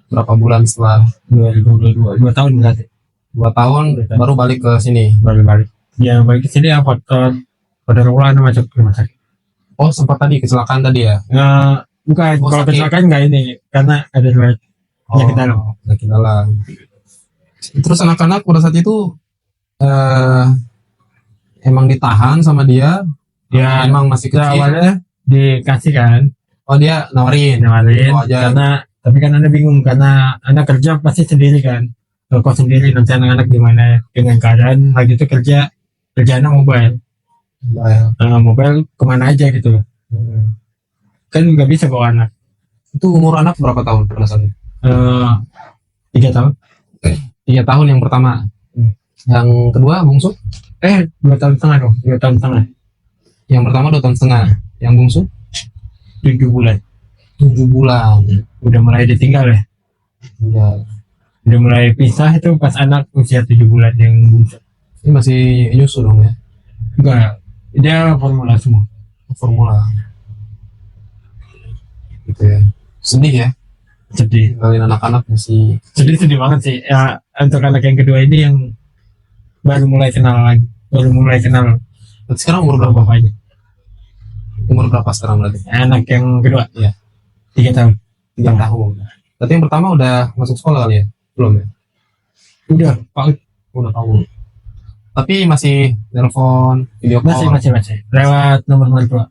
Berapa bulan setelah 2022, 2 tahun berarti 2 tahun baru balik ke sini? baru balik. Ya balik ke sini ya faktor kodarullah masuk rumah sakit. Oh, sempat tadi kecelakaan tadi ya? Bukan, Oh, kalau sakit. kecelakaan nggak ini karena ada riwayat penyakit dalam. Penyakit dalam. Terus anak-anak pada saat itu emang ditahan sama dia, Ya, emang masih kita kecil. awalnya dikasih kan, Oh dia nawarin nawarin, gitu aja. karena tapi kan anda bingung karena anda kerja pasti sendiri kan, kalau kau sendiri nanti anak-anak gimana dengan keadaan lagi itu kerjanya mobile. Mobile kemana aja gitu loh, kan nggak bisa bawa anak. Itu umur anak berapa tahun pada saat itu? 3 tahun. 3 tahun yang pertama. Yang kedua bungsu? 2 tahun setengah dong, 2 tahun setengah. Yang pertama 2 tahun setengah. Yang bungsu? 7 bulan. 7 bulan. Udah mulai ditinggal ya, Ya. udah mulai pisah itu pas anak usia 7 bulan yang bungsu. Ini masih nyusu dong ya? Enggak, dia formula semua. Formula. Gitu ya. Sedih ya. Sedih, Kalian anak-anak masih. sedih banget sih ya. Untuk anak yang kedua ini yang baru mulai kenal Berarti sekarang umur berapa? bapaknya. Umur berapa sekarang berarti? Anak yang kedua Iya. 3 tahun. 3 tahun. Berarti yang pertama udah masuk sekolah kali ya? Belum ya? Udah PAUD. Udah tahu. Tapi masih telepon, video call. masih lewat nomor mertua.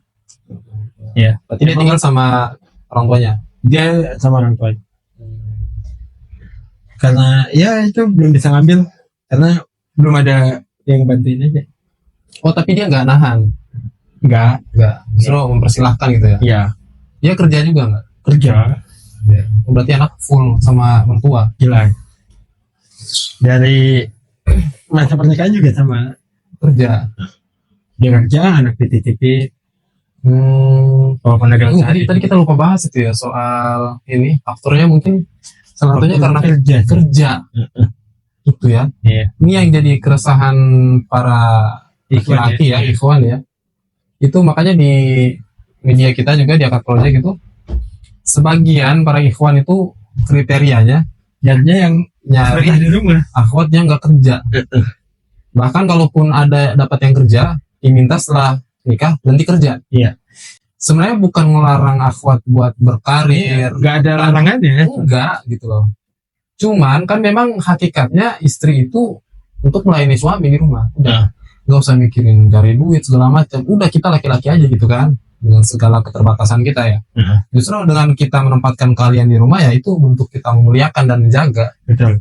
Ya, Berarti dia tinggal sama orang tuanya. dia sama orang tua. Karena ya itu belum bisa ngambil karena belum ada yang bantuin aja. Oh tapi dia nggak nahan, Enggak, justru mempersilahkan gitu ya. ya Dia kerja juga nggak? kerja Berarti anak full sama mertua. gila. Dari masa pernikahan juga sama, Kerja. dia kerja, anak dititipin. Kalau pedagang Tadi kita lupa bahas itu ya soal ini faktornya mungkin salah satunya karena kerja. Itu ya. Iya. Ini yang jadi keresahan para laki-laki ya, ikhwan ya. Itu makanya di media kita juga di Akad Project itu sebagian para ikhwan itu kriterianya Jadinya yang nyari di rumah. akhwat yang nggak kerja. Bahkan kalaupun ada dapat yang kerja, diminta setelah nikah berhenti kerja. Iya. Sebenarnya bukan ngelarang akhwat buat berkarir, Nggak ada larangannya. enggak gitu loh. Cuman kan memang hakikatnya istri itu untuk melayani suami di rumah. Udah, nggak usah mikirin cari duit segala macam. Udah kita laki-laki aja gitu kan, dengan segala keterbatasan kita ya. Justru dengan kita menempatkan kalian di rumah ya itu untuk kita memuliakan dan menjaga. Betul.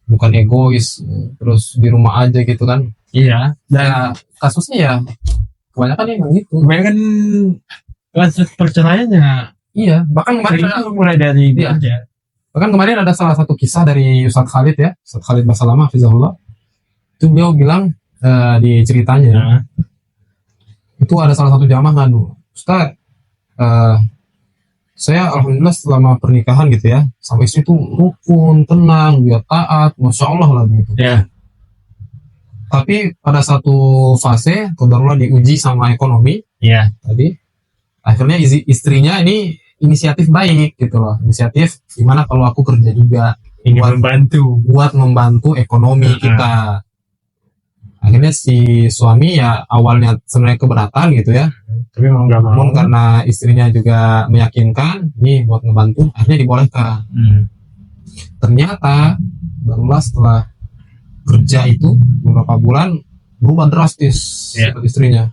Bukan egois terus di rumah aja gitu kan. Iya. Dan kasusnya ya kebanyakan emang gitu. Kebanyakan kasus perceraiannya. Iya, bahkan kemarin Itu mulai dari Iya. kerja. bahkan kemarin ada salah satu kisah dari Ustadz Khalid ya, Ustadz Khalid Basalamah Hafizahullah. Itu beliau bilang di ceritanya Nah, itu ada salah satu jamaah ngadu, Ustadz, saya alhamdulillah selama pernikahan gitu ya, sampai istri itu rukun, tenang, dia taat, masya Allah lah begitu. ya. Tapi pada satu fase, kebetulan diuji sama ekonomi Iya. tadi, akhirnya istrinya ini inisiatif baik gitu loh, inisiatif gimana kalau aku kerja juga Ingin membantu. buat membantu ekonomi kita. Akhirnya si suami ya awalnya sebenarnya keberatan gitu ya, Tapi mau nggak mau. namun karena istrinya juga meyakinkan nih buat ngebantu, akhirnya dibolehkan. Ternyata barulah setelah kerja itu beberapa bulan berubah drastis Iya. istrinya.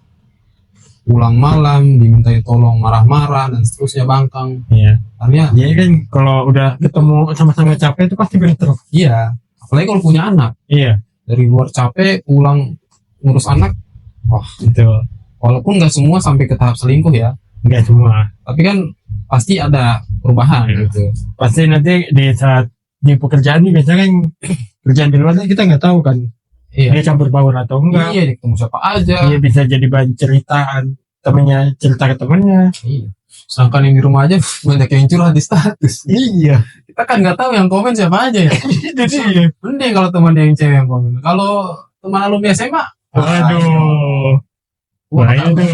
Pulang malam dimintai tolong marah-marah dan seterusnya bangkang. Iya. Akhirnya Jadi kan kalau udah ketemu sama-sama capek itu pasti bentrok. iya, apalagi kalau punya anak Iya. dari luar capek pulang ngurus anak, wah Itu walaupun nggak semua sampai ke tahap selingkuh ya, nggak semua. tapi kan pasti ada perubahan Iya. gitu. Pasti nanti di saat di pekerjaan ini biasanya kan kerjaan di luar kita nggak tahu kan. Iya, Dia campur baur atau enggak. iya ketemu siapa aja. Dia bisa jadi bahan ceritaan. Temennya cerita ke temennya. Iya. Sedangkan yang di rumah aja banyak yang curhat di status. Iya. Kita kan nggak tahu yang komen siapa aja ya. Itu dia. Mending kalau teman dia yang cewek yang komen. Kalau teman alumni SMA, Waduh. wah, Bahaya tuh.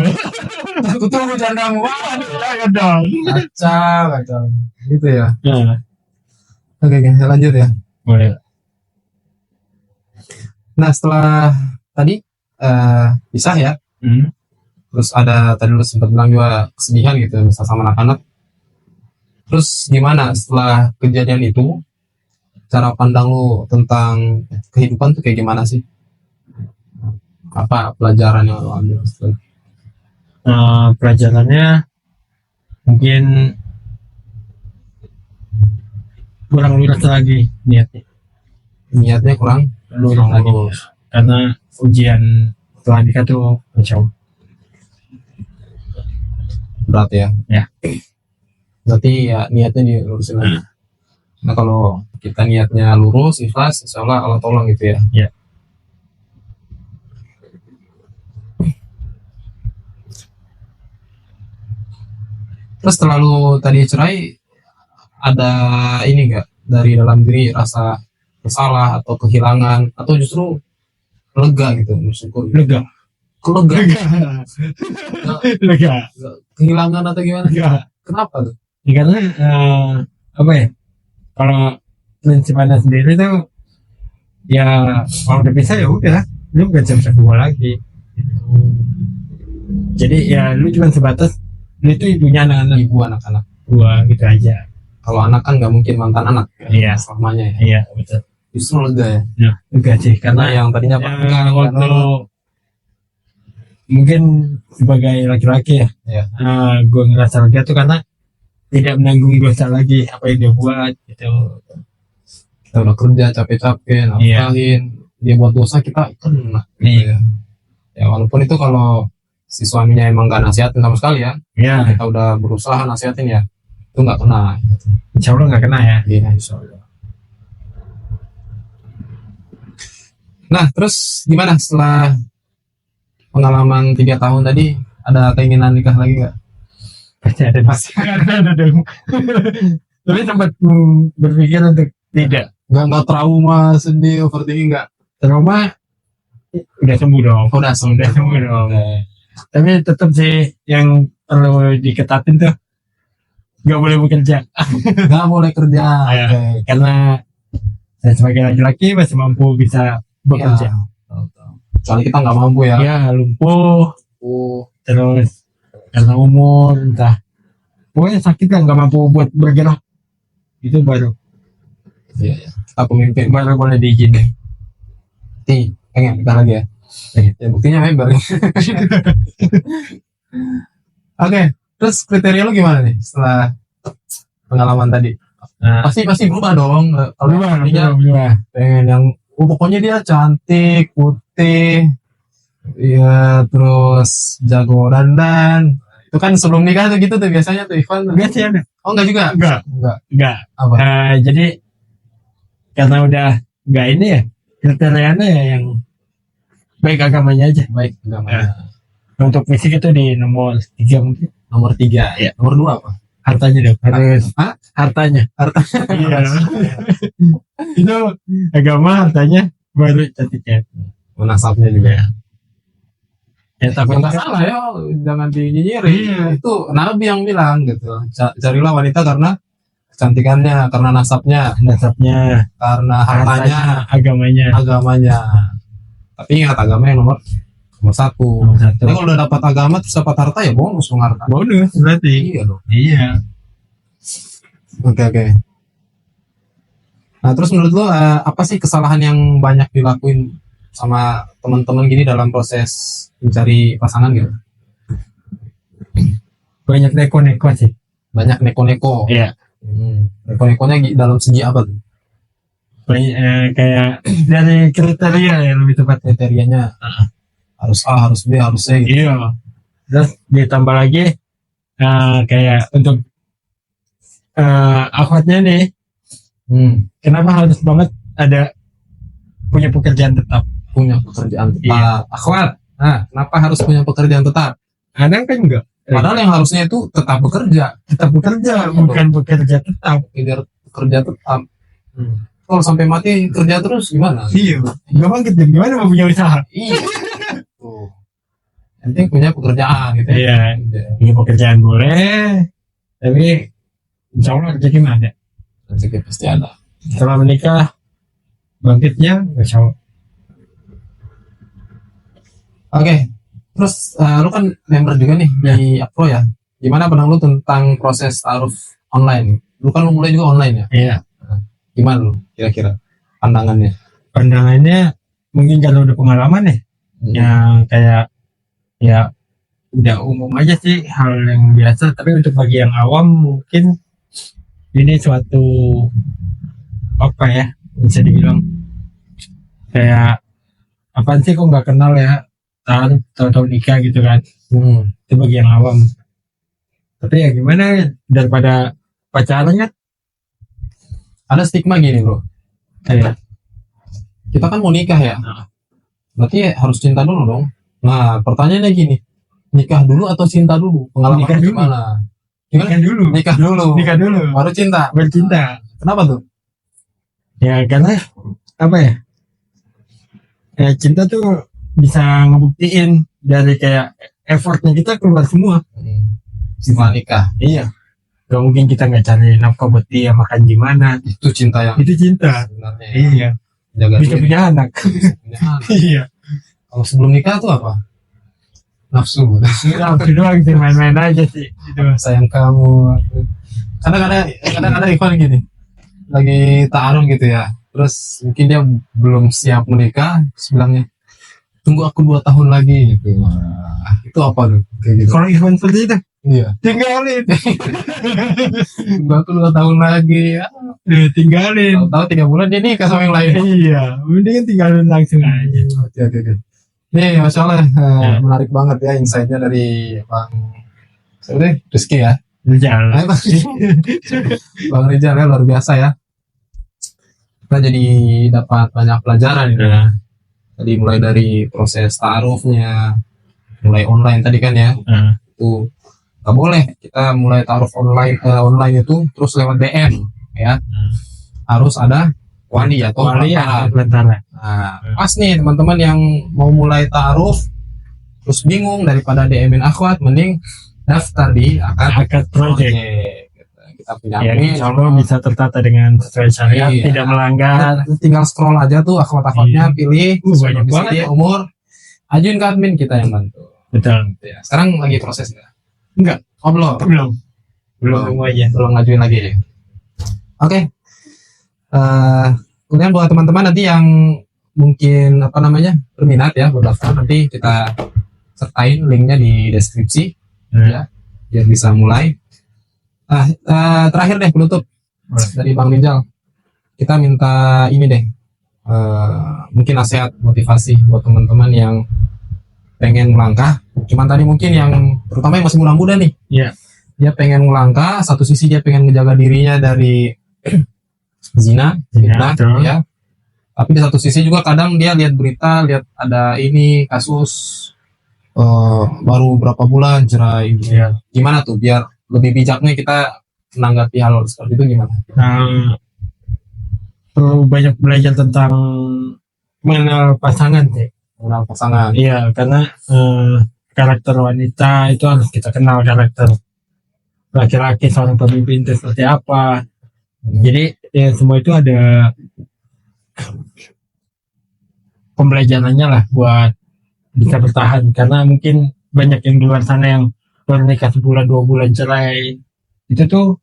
aku tuh bercandamu. Waduh, Jangan dong. kacau. Gitu ya. Nah, Oke, saya lanjut ya. boleh. Nah, setelah tadi pisah ya, terus ada tadi lu sempat bilang juga kesedihan gitu, misal sama anak-anak. Terus gimana setelah kejadian itu? cara pandang lu tentang kehidupan tuh kayak gimana sih? Apa pelajaran yang lu ambil setelah? Pelajarannya mungkin kurang lurus lagi Niatnya kurang lurus lagi lurus. karena ujian setelah nikah tuh macam Berat ya. Ya. Berarti ya niatnya dilurusin lagi. Nah kalau kita niatnya lurus, ikhlas, insya Allah Allah tolong gitu ya. Ya. Terus setelah lu tadi cerai, ada ini enggak dari dalam diri rasa bersalah atau kehilangan atau justru lega gitu, bersyukur. lega Lega. lega Kehilangan atau gimana? lega Kenapa tuh? ya, karena apa ya, kalau prinsip Anda sendiri tuh ya kalau udah bisa ya udah, lu gak bisa gua lagi. Jadi ya lu cuma sebatas lu itu ibunya anak-anak Ibu anak-anak. gua gitu aja. Kalau anak kan nggak mungkin mantan anak. Iya. Selamanya ya. Iya betul. Justru lega ya. Ya enggak sih, Karena karena yang tadinya ya, waktu mungkin sebagai laki-laki ya, Iya. gue ngerasa lega tuh karena tidak menanggung dosa lagi apa yang dia buat gitu. kita udah kerja capek-capek ngapain, dia buat dosa kita kena gitu Iya. ya walaupun itu kalau si suaminya emang gak nasihatin sama sekali ya, Ya, kita udah berusaha nasihatin ya itu nggak kena. insya Allah nggak kena ya. Iya insya Allah. Nah terus gimana setelah pengalaman 3 tahun tadi, ada keinginan nikah lagi nggak? Pasti ada dong. Tapi sempat berpikir untuk tidak. Nggak trauma, sedih, overthinking nggak? Trauma udah sembuh dong. Udah Udah sembuh dong. Oke. Tapi tetap sih yang perlu diketatin tuh nggak boleh bekerja. Nggak boleh kerja. Ya. Oke. Karena saya sebagai laki-laki masih mampu bisa bekerja. Ya, tahu. Soalnya kita nggak mampu ya. Ya lumpuh, terus karena umur entah, pokoknya sakit kan nggak mampu buat bergerak, itu baru Iya, iya. Kita pemimpin. baru boleh diizinin. Nih, pengen nikah lagi ya. Ya buktinya member. Oke, terus kriteria lu gimana nih setelah pengalaman tadi? Nah, Pasti berubah dong. Kalau dia pengen yang pokoknya dia cantik, putih, ya terus jago dandan. Itu kan sebelum nikah tuh gitu tuh biasanya tuh Ivan. enggak sih ada. Oh enggak juga? Enggak. Apa? Jadi karena udah enggak ini ya, kriterianya ya yang baik agamanya aja. Baik, agamanya. Untuk fisik itu di nomor 3 mungkin. Nomor 3. Iya. Nomor 2 apa? Hartanya dong. Harus Hah? hartanya. Iya. Itu agama, hartanya, baru cantiknya. Nasabnya juga. Ya tapi Nggak salah ya, jangan dinyinyirin. Iya. Itu Nabi yang bilang gitu. Carilah wanita karena kecantikannya, karena nasabnya, nasabnya, karena hartanya, agamanya. agamanya. Tapi ingat agama yang nomor 1. Nomor 1. Tapi kalau udah dapat agama terus dapat harta ya bonus dong harta. Bonus berarti. Iya dong. Iya. Oke. Nah terus menurut lo apa sih kesalahan yang banyak dilakuin sama teman-teman gini dalam proses mencari pasangan gitu? Banyak neko-neko sih. Banyak neko-neko. Iya. Neko-nekonya dalam segi apa tuh? Kayak dari kriteria yang lebih tepat. Kriterianya harus A, harus B, harus C gitu. Iya. Terus ditambah lagi kayak untuk akhwatnya nih, kenapa harus banget ada punya pekerjaan tetap? Punya pekerjaan tetap. Iya. Akhwat. Nah, kenapa harus punya pekerjaan tetap? Ada kan enggak? Padahal yang harusnya itu tetap bekerja. Tetap bekerja, bukan bekerja tetap. Biar kerja tetap. Kalau sampai mati kerja terus gimana? Iya. Enggak bangkit deh. Gimana mau punya usaha? Iya. Tuh. Yang penting punya pekerjaan gitu ya. Iya. Punya pekerjaan boleh, tapi insya Allah rezeki mah ada. Rezeki pasti ada. Setelah menikah, bangkitnya insya Allah. Oke. Terus lu kan member juga nih di Apro ya. Gimana pandang lu tentang proses taaruf online? Lu kan mulai juga online ya. Iya. Gimana lu kira-kira pandangannya? Pandangannya mungkin kalau udah pengalaman ya, yang kayak ya udah umum aja sih, hal yang biasa. Tapi untuk bagi yang awam mungkin ini suatu apa ya, bisa dibilang kayak apaan sih, kok nggak kenal ya, tahu nikah gitu kan. Itu bagi yang awam. Tapi ya gimana ya, daripada pacaran kan. Ada stigma gini bro, Kayak kita kan mau nikah ya, berarti harus cinta dulu dong. Nah pertanyaannya gini, nikah dulu atau cinta dulu? Pengalaman Nikah dulu. gimana? nikah dulu, Nikah dulu baru cinta. bercinta. Kenapa tuh? Ya karena apa ya, ya cinta tuh bisa ngebuktiin dari kayak effortnya kita keluar semua. Setelah nikah Iya, gak mungkin kita nggak cari nafkah buat dia, makan gimana. itu cinta yang Itu cinta. sebenarnya. Iya, Jaga bisa diri, punya anak. punya anak. Iya, Kalau sebelum nikah tuh apa? Nafsu. nafsu doang sih, main-main aja sih itu. Sayang kamu. Kadang-kadang Ivan gini, lagi ta'aruf gitu ya, terus mungkin dia belum siap menikah, terus bilangnya tunggu aku 2 tahun lagi gitu. Wah, itu apa tuh kayak gitu? Kalau Ivan seperti itu Iya, tinggalin. tunggu aku 2 tahun lagi ya. Tinggalin. Tahu 3 bulan dia nikah sama yang lain. Iya, mendingan tinggalin langsung aja. Oke. Nih, masya Allah, Ya. menarik banget ya insight-nya dari Bang siapa deh? Rizky ya. Jalan. Nah, Bang Rizal ya, luar biasa ya. Kita jadi dapat banyak pelajaran ini. Nah, Tadi mulai dari proses ta'arufnya, mulai online tadi kan ya, nah, itu nggak boleh kita mulai ta'aruf online itu terus lewat DM ya, harus ada wali atau wali ya, perantara. perantara. Nah, pas nih teman-teman yang mau mulai ta'aruf terus bingung, daripada DM-in akhwat, mending daftar di Akad project. Kita punya Ya, admin, insya Allah bisa tertata dengan sesuai syariat, Iya. tidak melanggar. tinggal scroll aja tuh akhwat-akhwatnya, Iya. pilih Banyak banget domisili, ya. umur, ajuin ke admin, kita yang bantu. Betul. Ya, sekarang lagi proses nggak? Enggak, Oh belum, belum aja. belum ngajuin lagi ya. Oke. Kemudian buat teman-teman nanti yang mungkin apa namanya berminat ya berdaftar, nanti kita sertain linknya di deskripsi ya, biar bisa mulai. Terakhir deh penutup dari Bang Rizal, kita minta ini deh, mungkin nasihat motivasi buat teman-teman yang pengen melangkah. Cuman tadi mungkin yang terutama yang masih muda-muda nih, Iya. dia pengen melangkah, satu sisi dia pengen menjaga dirinya dari zina, fitnah, betul. ya. Tapi di satu sisi juga kadang dia lihat berita, lihat ada ini kasus baru berapa bulan cerai. Iya. Gimana tuh biar lebih bijaknya kita menanggapi hal seperti itu gimana? Nah, perlu banyak belajar tentang mengenal pasangan sih. Mengenal pasangan. Iya, karena karakter wanita itu harus kita kenal, karakter laki-laki seorang pemimpin itu seperti apa. Jadi ya semua itu ada pembelajarannya lah buat bisa bertahan, karena mungkin banyak yang di luar sana yang baru nikah 1 bulan 2 bulan cerai. Itu tuh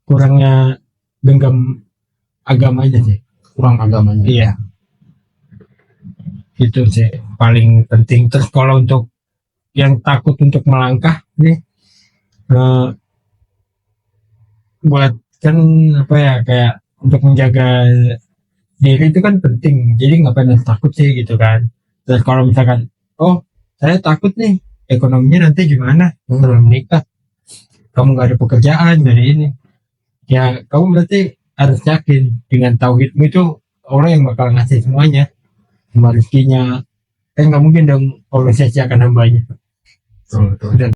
kurangnya genggam agama aja sih. Kurang agamanya. Iya. Itu sih paling penting. Terus kalau untuk yang takut untuk melangkah nih, buat kan apa ya, kayak untuk menjaga diri itu kan penting. Jadi ngapain harus takut sih gitu kan. Terus kalau misalkan, oh saya takut nih ekonominya nanti gimana sebelum menikah, kamu nggak ada pekerjaan dari ini, ya kamu berarti harus yakin dengan tauhidmu itu orang yang bakal ngasih semuanya, semua rezekinya. Kan nggak mungkin dong Allah sia-siakan hambanya. Dan